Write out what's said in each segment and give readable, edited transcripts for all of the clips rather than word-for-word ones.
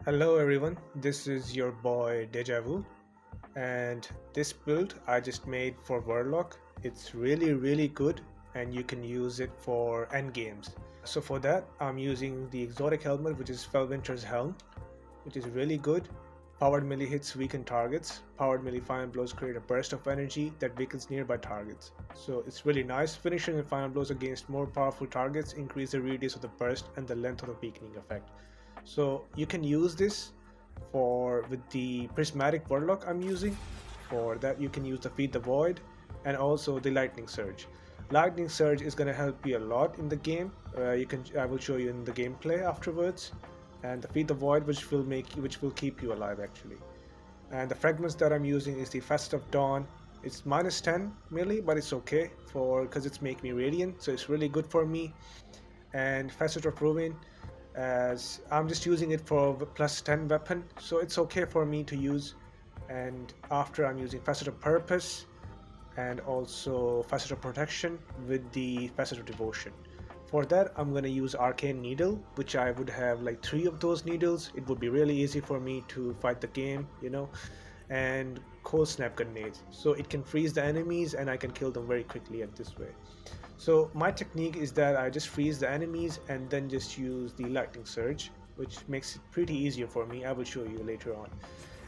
Hello everyone, this is your boy Deja Vu, and this build I just made for Warlock. It's really good and you can use it for end games. So for that I'm using the exotic helmet, which is Felwinter's Helm, which is really good. Powered melee hits weaken targets. Powered melee final blows create a burst of energy that weakens nearby targets. So it's really nice. Finishing and final blows against more powerful targets increase the radius of the burst and the length of the weakening effect. So you can use this for with the Prismatic Warlock I'm using. For that you can use the Feed the Void and also the Lightning Surge. Lightning Surge is going to help you a lot in the game. I will show you in the gameplay afterwards. And the Feed the Void, which will keep you alive actually. And the fragments that I'm using is the Facet of Dawn. It's minus 10 melee, but it's okay because it's making me radiant, so it's really good for me. And Facet of Ruin, as I'm just using it for plus 10 weapon, so it's okay for me to use. And after I'm using Facet of Purpose and also Facet of Protection with the Facet of Devotion. For that I'm going to use Arcane Needle, which I would have like 3 of those needles. It would be really easy for me to fight the game, and Cold Snap Grenades, so it can freeze the enemies and I can kill them very quickly at this way. So my technique is that I just freeze the enemies and then just use the Lightning Surge, which makes it pretty easier for me. I will show you later on.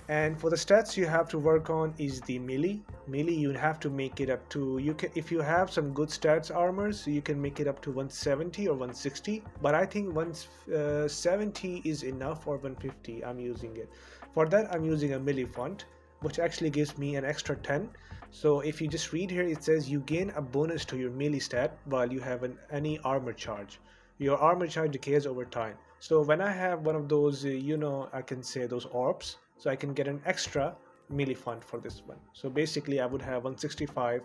And for the stats you have to work on is the melee. Melee you have to make it up to, if you have some good stats armors, you can make it up to 170 or 160, but I think 170 is enough, or 150 I'm using it. For that I'm using a melee font, which actually gives me an extra 10. So if you just read here, it says you gain a bonus to your melee stat while you have any armor charge. Your armor charge decays over time. So when I have one of those, I can say those orbs, so I can get an extra melee font for this one. So basically I would have 165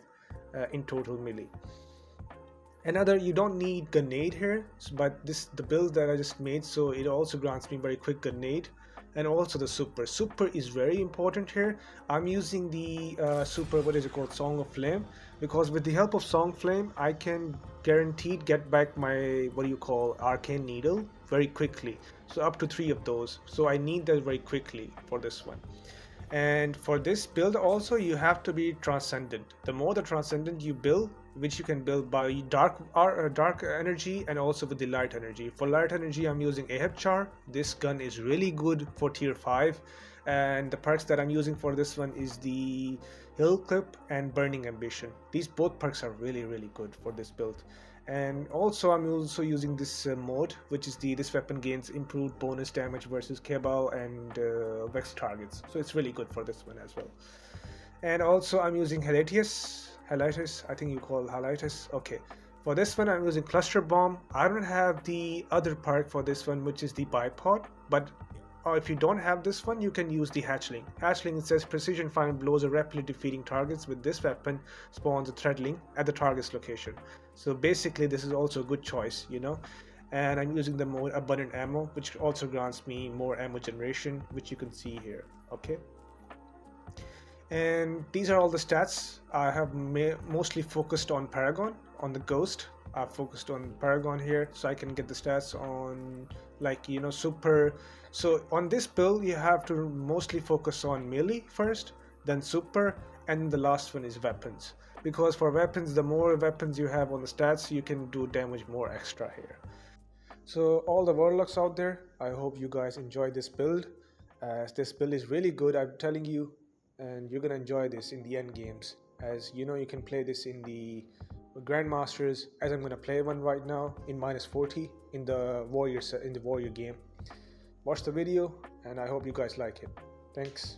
in total melee. Another, you don't need grenade here, but the build that I just made, so it also grants me very quick grenade. And also the super is very important here. I'm using the super, what is it called, Song of Flame, because with the help of Song Flame I can guaranteed get back my Arcane Needle very quickly, so up to 3 of those, so I need that very quickly for this one. And for this build also you have to be transcendent. The more the transcendent you build, which you can build by dark energy and also with the light energy. For light energy I'm using Ahab Char. This gun is really good for tier 5, and the perks that I'm using for this one is the Hill Clip and Burning Ambition. These both perks are really good for this build. And also I'm also using this mode, which is this weapon gains improved bonus damage versus Cabal and Vex targets, so it's really good for this one as well. And also I'm using Helitis, I think you call Helitis. Okay, for this one I'm using Cluster Bomb. I don't have the other perk for this one, which is the Bipod, but if you don't have this one, you can use the Hatchling. Hatchling, it says precision final blows are rapidly defeating targets with this weapon spawns a threadling at the target's location. So basically this is also a good choice, and I'm using the more abundant ammo, which also grants me more ammo generation, which you can see here. Okay, and these are all the stats. I have mostly focused on Paragon, on the Ghost. I've focused on Paragon here, so I can get the stats on super. So on this build you have to mostly focus on melee first, then super, and the last one is weapons, because for weapons, the more weapons you have on the stats, you can do damage more extra here. So all the warlocks out there, I hope you guys enjoy this build, as this build is really good, I'm telling you, and you're gonna enjoy this in the end games. As you can play this in the Grandmasters, as I'm gonna play one right now in minus 40 in the warrior game. Watch the video, and I hope you guys like it. Thanks.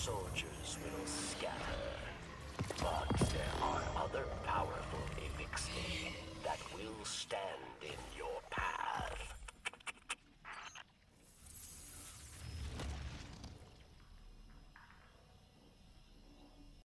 soldiers will scatter. But there are other powerful Apexmen that will stand